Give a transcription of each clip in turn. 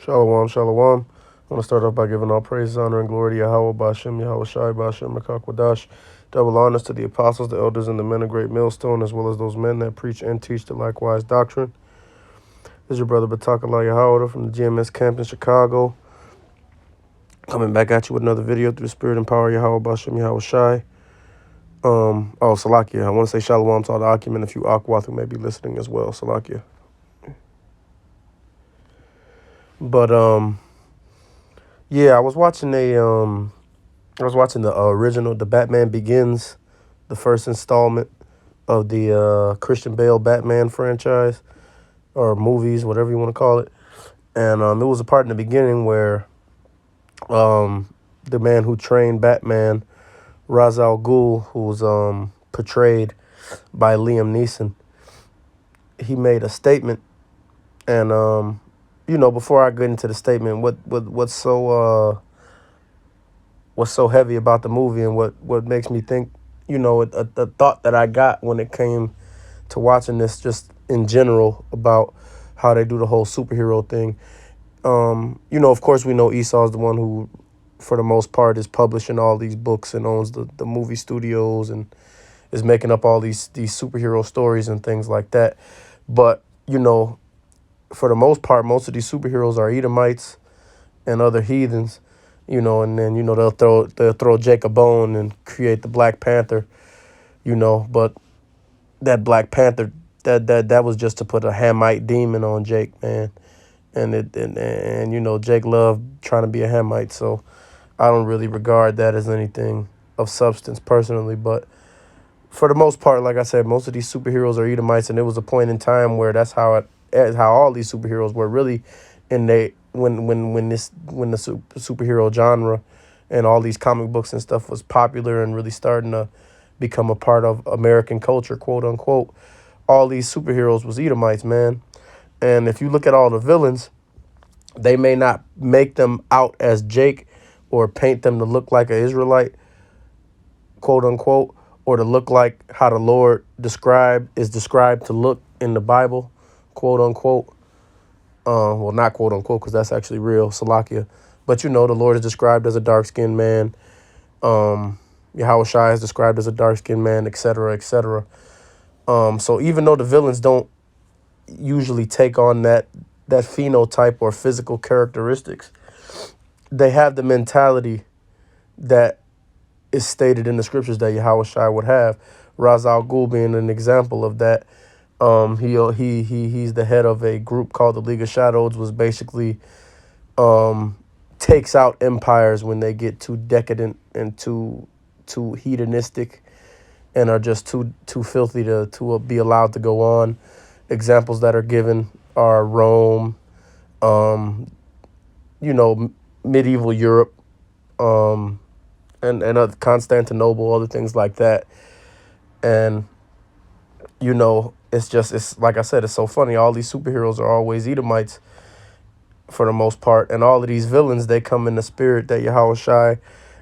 Shalom, shalom. I want to start off by giving all praise, honor, and glory to Yahweh, Bashem, Yahweh Shai, Bashem, Makakwadash. Double honors to the apostles, the elders, and the men of great millstone, as well as those men that preach and teach the likewise doctrine. This is your brother Batakala Yahweh from the GMS camp in Chicago. Coming back at you with another video through the spirit and power of Yahweh, Bashem, Yahweh Shai. Salakia. I want to say shalom to all the Akim and a few Akwath who may be listening as well. Salakia. But, yeah, I was watching the original, the Batman Begins, the first installment of the Christian Bale Batman franchise, or movies, whatever you want to call it. And it was a part in the beginning where the man who trained Batman, Ra's al Ghul, who was portrayed by Liam Neeson, he made a statement. And, before I get into the statement, what's so heavy about the movie and what makes me think, a thought that I got when it came to watching this just in general about how they do the whole superhero thing. Of course, we know Esau's the one who, for the most part, is publishing all these books and owns the movie studios and is making up all these superhero stories and things like that. But, for the most part, most of these superheroes are Edomites and other heathens, and then, they'll throw Jake a bone and create the Black Panther, but that Black Panther, that was just to put a Hamite demon on Jake, man. And Jake loved trying to be a Hamite, so I don't really regard that as anything of substance personally. But for the most part, like I said, most of these superheroes are Edomites, and there was a point in time where that's how all these superheroes were really when the superhero genre and all these comic books and stuff was popular and really starting to become a part of American culture, quote unquote. All these superheroes was Edomites, man. And if you look at all the villains, they may not make them out as Jake or paint them to look like an Israelite, quote unquote, or to look like how the Lord is described to look in the Bible, quote unquote. Well, not quote unquote, because that's actually real, Salakia. But the Lord is described as a dark-skinned man. Yahweh Shai is described as a dark-skinned man, etc., etc. So even though the villains don't usually take on that phenotype or physical characteristics, they have the mentality that is stated in the scriptures that Yahweh Shai would have. Ra's al Ghul being an example of that. He's the head of a group called the League of Shadows, was basically takes out empires when they get too decadent and too hedonistic and are just too filthy to be allowed to go on. Examples that are given are Rome, medieval Europe, and other Constantinople, other things like that. And it's like I said, it's so funny. All these superheroes are always Edomites for the most part, and all of these villains, they come in the spirit that Yahweh Shai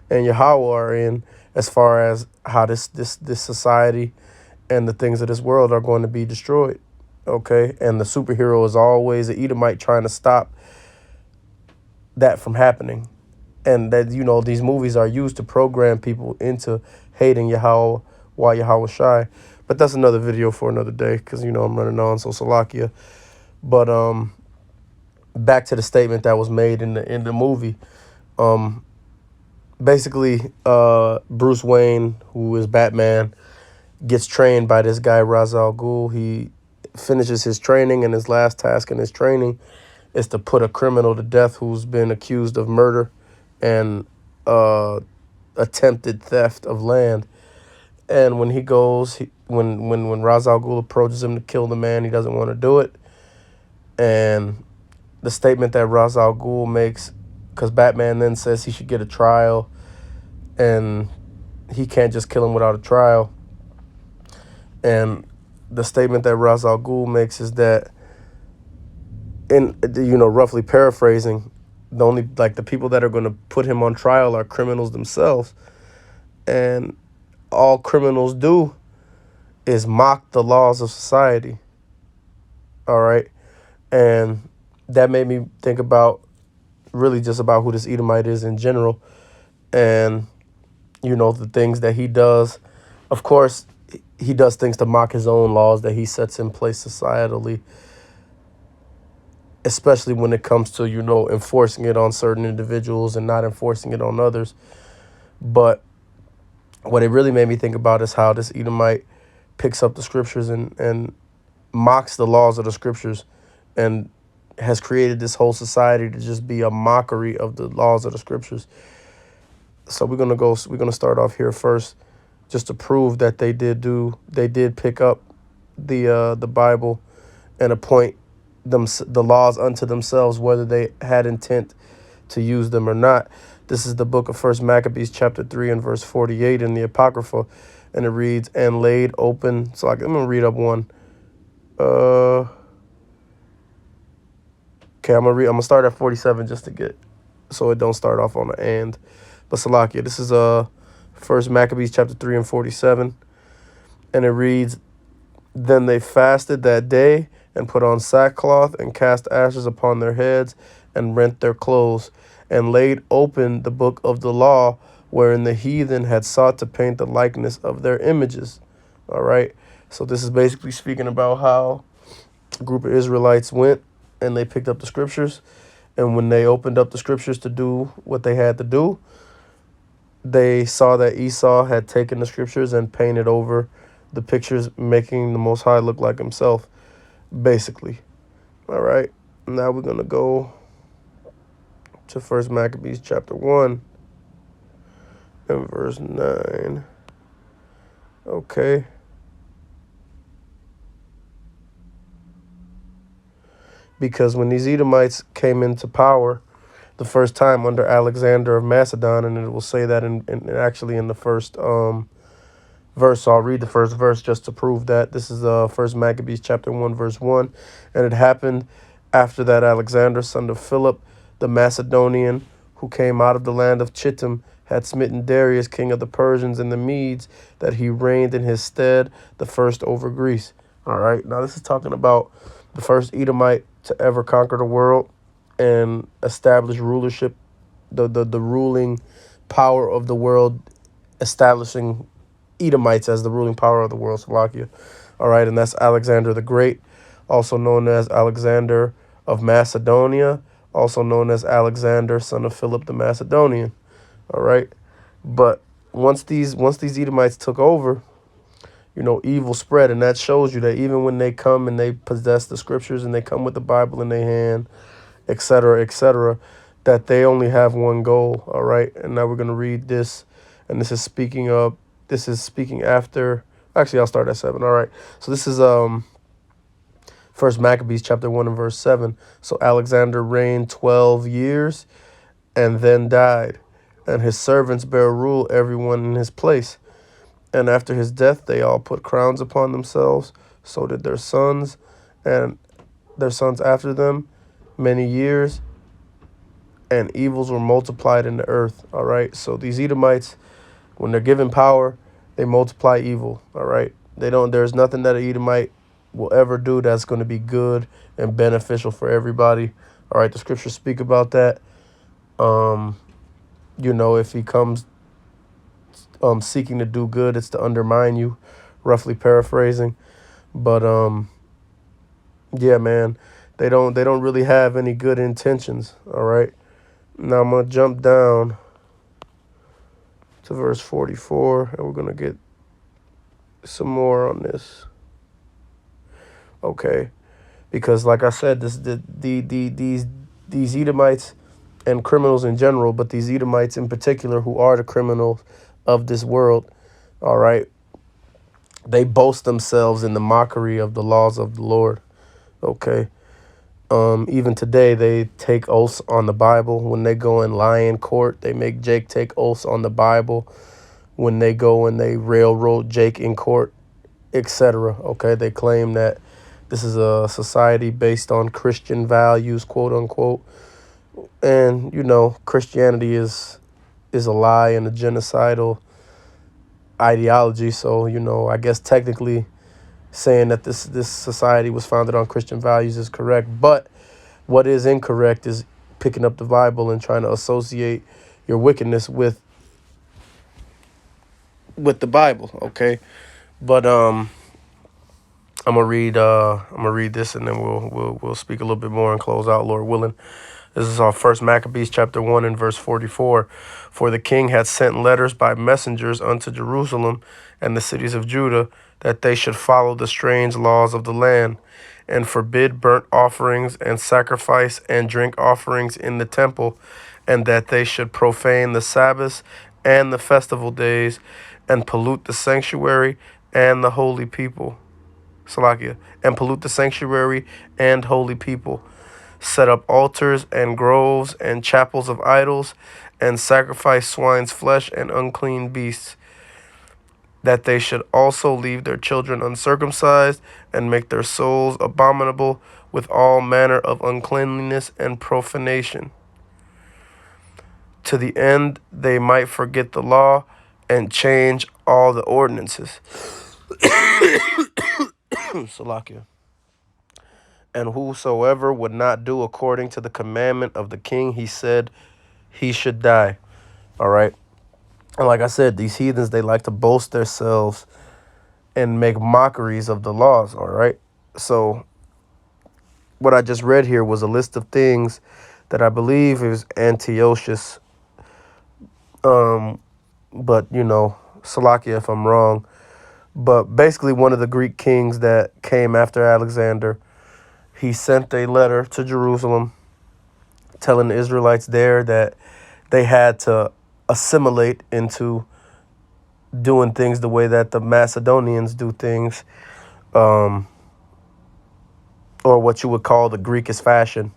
and Yahweh are in, as far as how this society and the things of this world are going to be destroyed. Okay, and the superhero is always an Edomite trying to stop that from happening. And that, these movies are used to program people into hating Yahweh while Yahweh Shai. But that's another video for another day, because, I'm running on, so Salakia. But back to the statement that was made in the movie. Basically, Bruce Wayne, who is Batman, gets trained by this guy, Ra's al Ghul. He finishes his training, and his last task in his training is to put a criminal to death who's been accused of murder and attempted theft of land. And when he goes, when Ra's al Ghul approaches him to kill the man, he doesn't want to do it. And the statement that Ra's al Ghul makes, because Batman then says he should get a trial, and he can't just kill him without a trial. And the statement that Ra's al Ghul makes is that, roughly paraphrasing, the people that are going to put him on trial are criminals themselves. And all criminals do is mock the laws of society. All right. And that made me think about really just about who this Edomite is in general, and the things that he does. Of course, he does things to mock his own laws that he sets in place societally, especially when it comes to enforcing it on certain individuals and not enforcing it on others. But what it really made me think about is how this Edomite picks up the scriptures and mocks the laws of the scriptures, and has created this whole society to just be a mockery of the laws of the scriptures. So we're gonna start off here first, just to prove that they did pick up the Bible and appoint the laws unto themselves, whether they had intent to use them or not. This is the book of First Maccabees chapter 3 and verse 48 in the Apocrypha, and it reads, "And laid open." So I'm gonna read up one. Okay, I'm gonna start at 47 just to get, so it don't start off on the "and." But Salakia, this is First Maccabees chapter 3 and 47, and it reads, "Then they fasted that day and put on sackcloth and cast ashes upon their heads and rent their clothes and laid open the book of the law, wherein the heathen had sought to paint the likeness of their images." All right. So this is basically speaking about how a group of Israelites went and they picked up the scriptures. And when they opened up the scriptures to do what they had to do, they saw that Esau had taken the scriptures and painted over the pictures, making the Most High look like himself, basically. All right. Now we're going to go to First Maccabees chapter 1 and verse 9. Okay. Because when these Edomites came into power the first time under Alexander of Macedon, and it will say that actually in the first verse. So I'll read the first verse just to prove that. This is First Maccabees chapter 1 verse 1. "And it happened after that Alexander, son of Philip the Macedonian, who came out of the land of Chittim, had smitten Darius, king of the Persians and the Medes, that he reigned in his stead, the first over Greece." All right. Now this is talking about the first Edomite to ever conquer the world and establish rulership, the ruling power of the world, establishing Edomites as the ruling power of the world, Slovakia. All right, and that's Alexander the Great, also known as Alexander of Macedonia, also known as Alexander, son of Philip the Macedonian. All right, but once these Edomites took over, evil spread, and that shows you that even when they come and they possess the scriptures and they come with the Bible in their hand, etc., that they only have one goal. All right, and now we're gonna read this, and this is speaking after. Actually, I'll start at 7. All right, so this is First Maccabees chapter 1 and verse 7. "So Alexander reigned 12 years, and then died, and his servants bare rule everyone in his place. And after his death, they all put crowns upon themselves. So did their sons, and their sons after them, many years. And evils were multiplied in the earth." All right. So these Edomites, when they're given power, they multiply evil. All right. There's nothing that an Edomite will ever do that's going to be good and beneficial for everybody. All right. The scriptures speak about that. If he comes seeking to do good, it's to undermine you, roughly paraphrasing. But yeah, man, they don't really have any good intentions. All right. Now I'm gonna jump down to verse 44, and we're gonna get some more on this. Okay, because like I said, these Edomites and criminals in general, but these Edomites in particular, who are the criminals of this world, all right, they boast themselves in the mockery of the laws of the Lord. Okay. Even today, they take oaths on the Bible. When they go and lie in court, they make Jake take oaths on the Bible. When they go and they railroad Jake in court, etc. Okay, they claim that this is a society based on Christian values, quote unquote. And, Christianity is a lie and a genocidal ideology. So, I guess technically saying that this society was founded on Christian values is correct. But what is incorrect is picking up the Bible and trying to associate your wickedness with the Bible, okay? But I'm gonna read this, and then we'll speak a little bit more and close out, Lord willing. This is our First Maccabees chapter 1 and verse 44. For the king had sent letters by messengers unto Jerusalem and the cities of Judah, that they should follow the strange laws of the land, and forbid burnt offerings and sacrifice and drink offerings in the temple, and that they should profane the Sabbaths and the festival days, and pollute the sanctuary and the holy people. Salakia, and pollute the sanctuary and holy people, set up altars and groves and chapels of idols, and sacrifice swine's flesh and unclean beasts, that they should also leave their children uncircumcised, and make their souls abominable with all manner of uncleanliness and profanation, to the end they might forget the law and change all the ordinances. Salakia. And whosoever would not do according to the commandment of the king, he said he should die. All right. And like I said, these heathens, they like to boast themselves and make mockeries of the laws. All right. So what I just read here was a list of things that I believe is Antiochus. But, Salakia if I'm wrong. But basically one of the Greek kings that came after Alexander, he sent a letter to Jerusalem telling the Israelites there that they had to assimilate into doing things the way that the Macedonians do things, or what you would call the Greekish fashion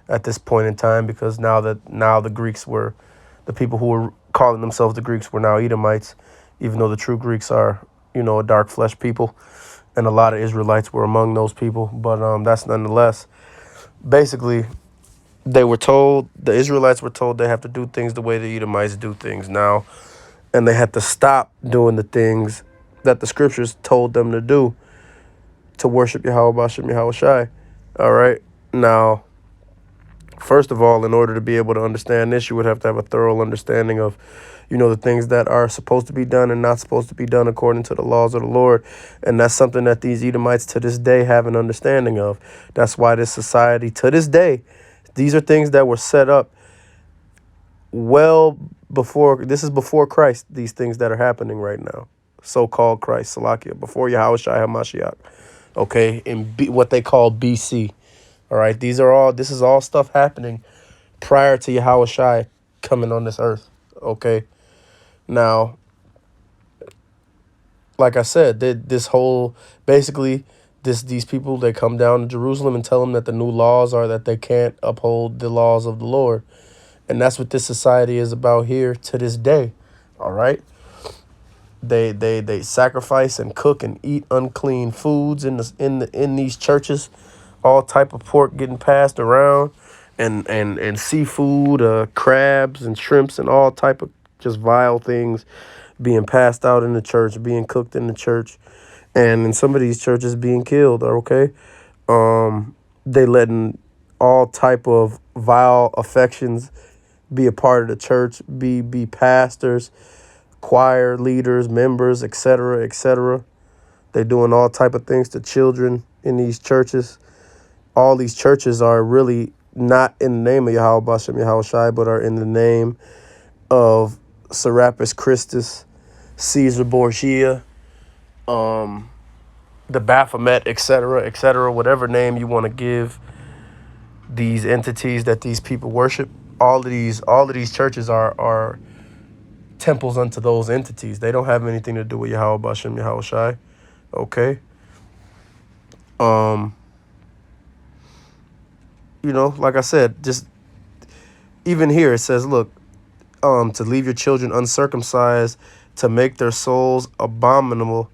at this point in time, because now the Greeks were, the people who were calling themselves the Greeks were now Edomites, even though the true Greeks are, a dark flesh people, and a lot of Israelites were among those people. But that's nonetheless, basically, the Israelites were told they have to do things the way the Edomites do things now, and they had to stop doing the things that the scriptures told them to do to worship Yahweh Bashem Yahweh Shai. All right. Now, first of all, in order to be able to understand this, you would have to have a thorough understanding of, the things that are supposed to be done and not supposed to be done according to the laws of the Lord. And that's something that these Edomites to this day have an understanding of. That's why this society to this day, these are things that were set up well before, this is before Christ, these things that are happening right now. So-called Christ, Salakia, before Yahweh Shai HaMashiach. Okay, in what they call BC. All right, this is all stuff happening prior to Yahweh Shai coming on this earth. Okay, now, like I said, these people, they come down to Jerusalem and tell them that the new laws are that they can't uphold the laws of the Lord. And that's what this society is about here to this day. All right. They sacrifice and cook and eat unclean foods in these churches, all type of pork getting passed around, and seafood, crabs and shrimps and all type of just vile things being passed out in the church, being cooked in the church, and in some of these churches being killed. Okay, they letting all type of vile affections be a part of the church, be pastors, choir leaders, members, etc., etc. They're doing all type of things to children in these churches. All these churches are really not in the name of Yahweh Bashem Yahweh Shai, but are in the name of Serapis Christus, Caesar Borgia, the Baphomet, etc., whatever name you want to give these entities that these people worship. All of these churches are temples unto those entities. They don't have anything to do with Yahweh Bashem Yahweh Shai. Okay. Like I said, just even here it says, look, to leave your children uncircumcised, to make their souls abominable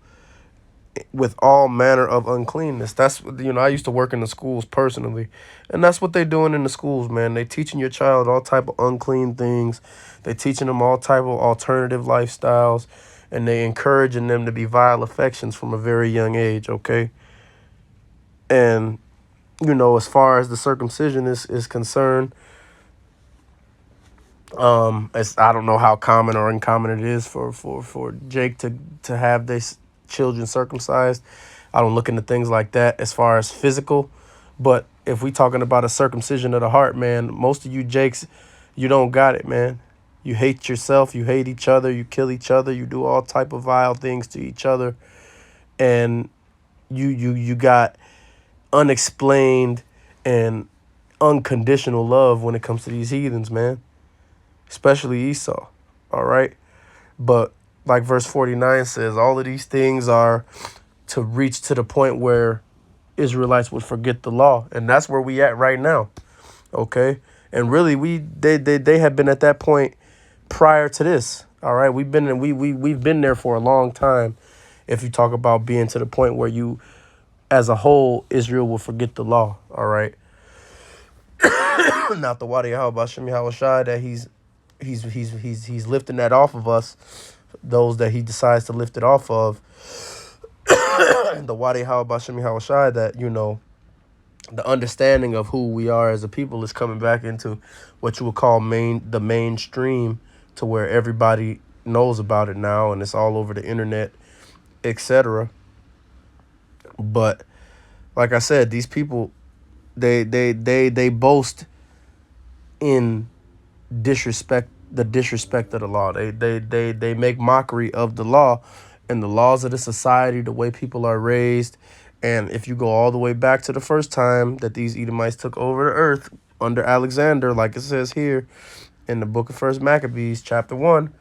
with all manner of uncleanness. That's, I used to work in the schools personally, and that's what they doing in the schools, man. They teaching your child all type of unclean things. They teaching them all type of alternative lifestyles, and they encouraging them to be vile affections from a very young age. Okay. And as far as the circumcision is concerned, It's, I don't know how common or uncommon it is for Jake to have this children circumcised. I don't look into things like that as far as physical, but if we talking about a circumcision of the heart, man, most of you Jakes, you don't got it, man. You hate yourself, you hate each other, you kill each other, you do all type of vile things to each other, and you got unexplained and unconditional love when it comes to these heathens, man, especially Esau. All right. But like verse 49 says, all of these things are to reach to the point where Israelites would forget the law. And that's where we at right now. Okay. And really they have been at that point prior to this. All right. We've been there for a long time. If you talk about being to the point where you as a whole, Israel will forget the law. All right. Not the Wadi Bahasham Yahushai that he's lifting that off of us, those that he decides to lift it off of. The Wadi Bahasham Yahushai that, you know, the understanding of who we are as a people is coming back into what you would call the mainstream, to where everybody knows about it now and it's all over the internet, etc. But like I said, these people, they boast in the disrespect of the law. They make mockery of the law and the laws of the society, the way people are raised. And if you go all the way back to the first time that these Edomites took over the earth under Alexander, like it says here in the book of First Maccabees, chapter 1,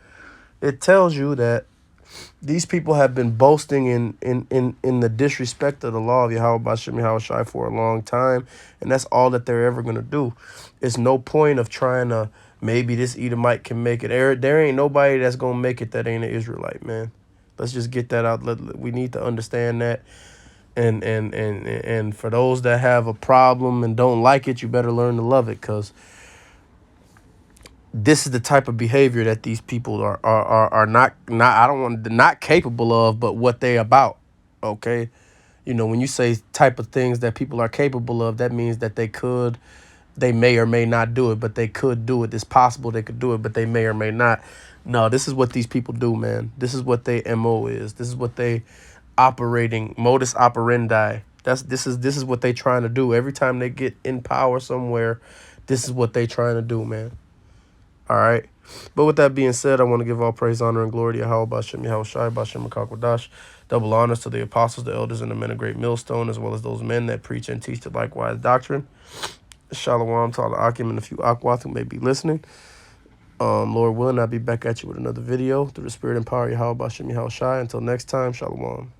it tells you that these people have been boasting in the disrespect of the law of Yahweh Bashem Yahushai for a long time, and that's all that they're ever going to do. It's no point of trying to, maybe this Edomite can make it. There ain't nobody that's going to make it that ain't an Israelite, man. Let's just get that out. We need to understand that. And for those that have a problem and don't like it, you better learn to love it, because this is the type of behavior that these people are not capable of, but what they about. Okay. You know, when you say type of things that people are capable of, that means that they may or may not do it, but they could do it. It's possible they could do it, but they may or may not. No, this is what these people do, man. This is what they MO is. This is what they operating modus operandi. This is what they trying to do. Every time they get in power somewhere, this is what they trying to do, man. All right. But with that being said, I want to give all praise, honor, and glory to Yahweh Bashem Yahushai Bashem Makakwadash. Double honors to the apostles, the elders, and the men of great millstone, as well as those men that preach and teach the likewise doctrine. Shalom to all the Akim and a few Akwath who may be listening. Lord willing, I'll be back at you with another video through the spirit and power of Yahweh Bashem Yahushai. Until next time, Shalom.